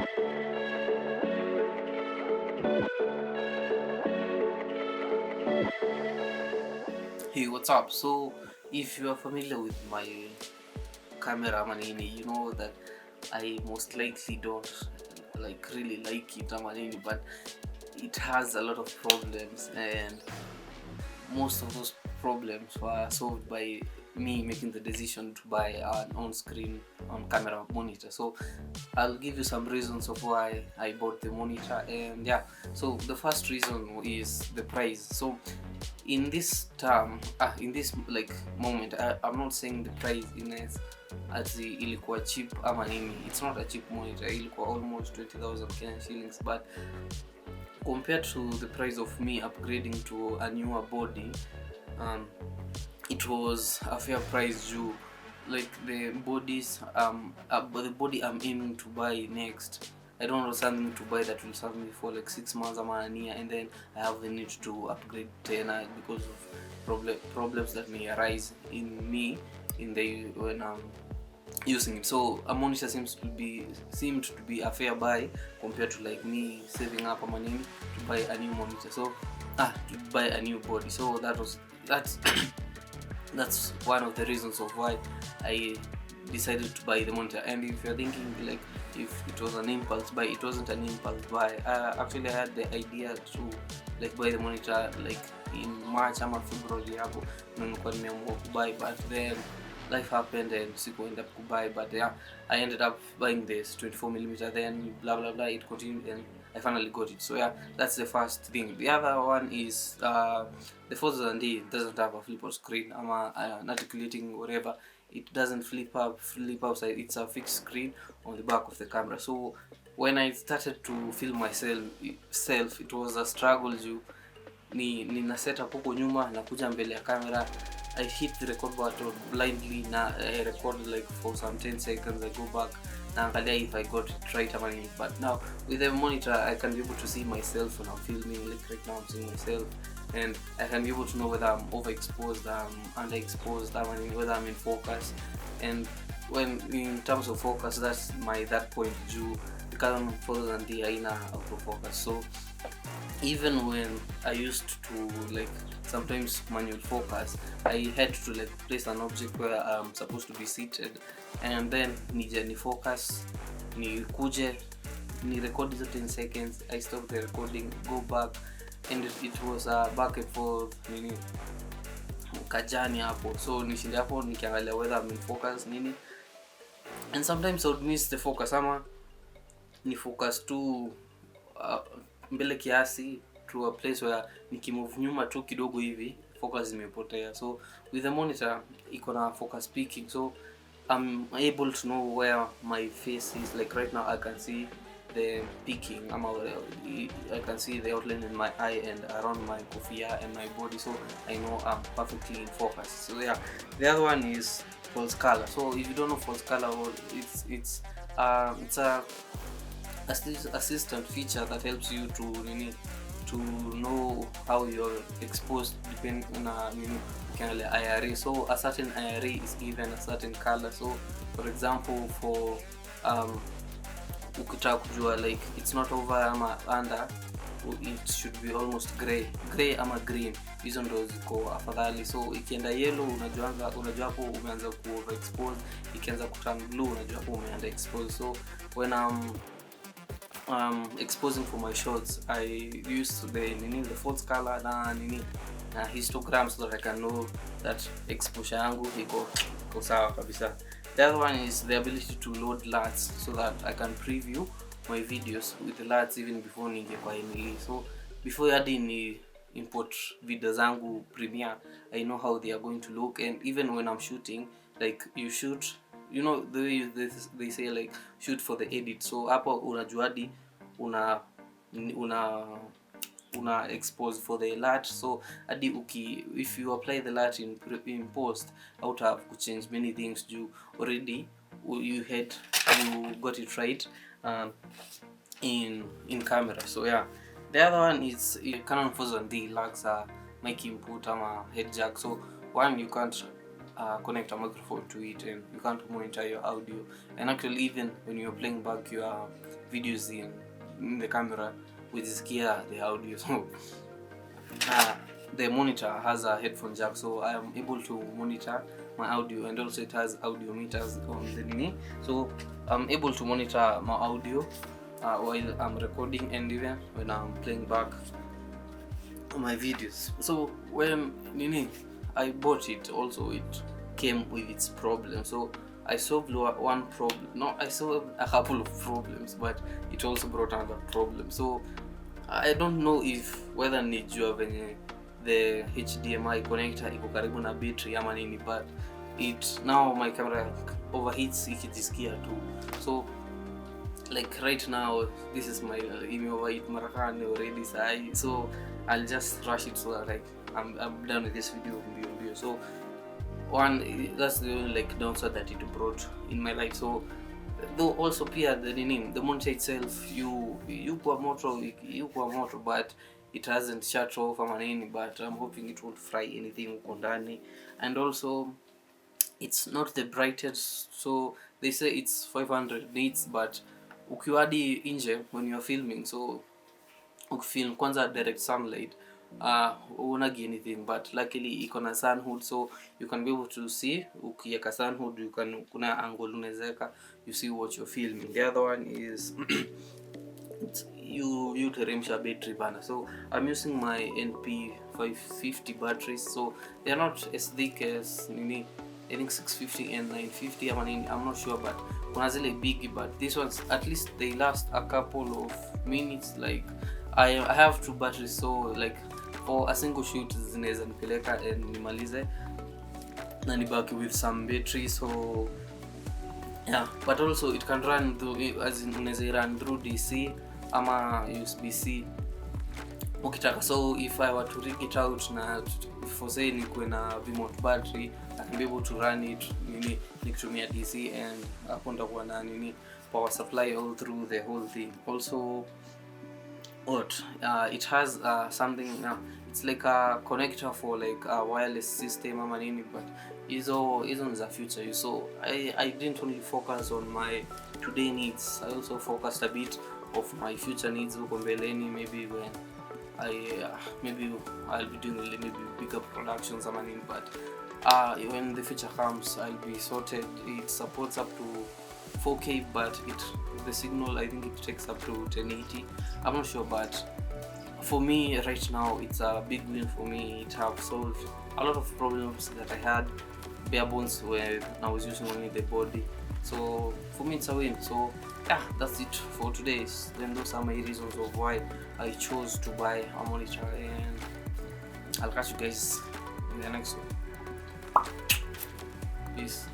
Hey, what's up? So, if you are familiar with my camera manini, you know that I most likely don't like really like it manini, but it has a lot of problems, and most of those problems were solved by me making the decision to buy an on-screen camera monitor. So I'll give you some reasons of why I bought the monitor, and yeah, so the first reason is the price. So in this term, in this like moment, I'm not saying the price in as ilikuwa cheap ama nini. It's not a cheap monitor, ilikuwa almost 20,000 Kenyan shillings, but compared to the price of me upgrading to a newer body, it was a fair price due. Like the the body I'm aiming to buy next, I don't know something to buy that will serve me for like 6 months or a year, and then I have the need to upgrade because of problems that may arise in me when I'm using it. So a monitor seemed to be a fair buy compared to like me saving up money to buy a new monitor. So to buy a new body. So that's that's one of the reasons of why I decided to buy the monitor. And if you're thinking like if it was an impulse buy, it wasn't an impulse buy. Actually, I had the idea to like buy the monitor like in March or February hapo nilikuwa nimeamua kubuy, but then life happened and sikuenda kubuy. But yeah, I ended up buying this 24mm, then blah blah blah, it continued and I finally got it. So yeah, that's the first thing. The other one is the 4000D doesn't have a flip out screen. I'm an articulating whatever. It doesn't flip outside. It's a fixed screen on the back of the camera. So when I started to film myself, it was a struggle. Nina set up huko nyuma na kuja mbele ya camera. I hit the record button blindly na I record like for some 10 seconds. I go back na angalia if I got it right or not. But now with the monitor I can be able to see myself when I'm filming. Like right now I'm seeing myself, and I can be able to know whether I'm overexposed, underexposed, whether I'm in focus. And when in terms of focus, that's that point due because I'm further than the haina autofocus. So even when I used to like sometimes manual focus, I had to like place an object where I'm supposed to be seated, and then ni focus, ni kuje, ni record the 10 seconds, I stop the recording, go back, and it was back and forth nini kajani hapo. So nishinde hapo nikiangalia whether I'm in focus nini, and sometimes I would miss the focus ama ni focus tu mbele kiasi to a place where nikimove nyuma tu kidogo hivi focus imepotea. So with the monitor iko na focus peaking, so I'm able to know where my face is. Like right now I can see the peaking, I can see the outline in my eye and around my kofia and my body, so I know I'm perfectly in focus. So yeah, the other one is false color. So if you don't know false color, it's a assistant feature that helps you to know how you're exposed depending on IRA. So a certain IRA is given a certain color. So for example, for ukitaka kujua like it's not over ama under, it should be almost gray ama green, hizo ndo ziko afadhali. So ikienda yellow unajua hapo umeanza ku overexpose, ikianza kuturn blue unajua hapo umeanza expose. So when I'm exposing for my shots, I use the false color na histogram so that I can know that exposure yangu iko sawa kabisa. The other one is the ability to load luts so that I can preview my videos with the luts even before ninge kwa Helios. So before hadi ni import video zangu Premiere, I know how they are going to look. And even when I'm shooting, like you shoot, you know the way they say like shoot for the edit. So hapo unajua hadi una expose for the LUT. So hadi if you apply the LUT in post, out have to change many things. You already you got it right in camera. So yeah, the other one is Canon 4000D lacks a mic input ama head jack. So one, you can't connect a microphone to it, and you can't monitor your audio. And actually, even when you're playing back your videos in the camera, with this gear, the audio, so the monitor has a headphone jack, so I am able to monitor my audio, and also it has audio meters on the knee, so I'm able to monitor my audio while I'm recording, and even when I'm playing back my videos. So when I bought it, also it came with its problem, so I solved one problem. No, I solved a couple of problems, but it also brought another problem. So I don't know if whether nijua venye the HDMI connector iko karibu na battery ama nini, but it now my camera overheats ikijisikia tu. So like right now, this is my overheat marakane already, so I'll just rush it so that like I'm done with this video. So one, that's the only like downside that it brought in my life. So though also pia the monitor itself you kwa moto, but it hasn't shut off ama nini, but I'm hoping it won't fry anything huko ndani. And also it's not the brightest, so they say it's 500 nits, but ukiwadi inje when you're filming, so ukifilm kwanza direct sunlight unagi anything, but luckily iko na sun hood, so you can be able to see. Ukiweka sun hood, you can kuna angle unawezeka, you see what you're filming. The other one is you teremsha battery bana. So I'm using my NP 550 batteries, so they are not as thick as I think 650 and 950 I'm not sure, but kuna zile big, but these ones at least they last a couple of minutes. Like I have 2 batteries, so like for a single shoot zinaweza nipeleka and nimalize na nibaki with some battery. So yeah, but also it can run through, as in unaweza run through DC ama USB-C ukitaka. So if I were to rig it out na for say nikuwe na remote battery, I can be able to run it nikitumia DC, and hapo ndakuwa na power supply all through the whole thing. Also it has something, it's like a connector for like a wireless system ama nini, but hizo ni za future. So I didn't only focus on my today needs, I also focused a bit of my future needs huko mbeleni, maybe when maybe I'll be doing maybe bigger productions ama nini, but when the future comes I'll be sorted. It supports up to 4K, but the signal I think it takes up to 1080. I'm not sure, but for me right now it's a big win for me. It have solved a lot of problems that I had bare bones when I was using only the body. So for me it's a win. So yeah, that's it for today. Then those are my reasons of why I chose to buy a monitor, and I'll catch you guys in the next one. Peace.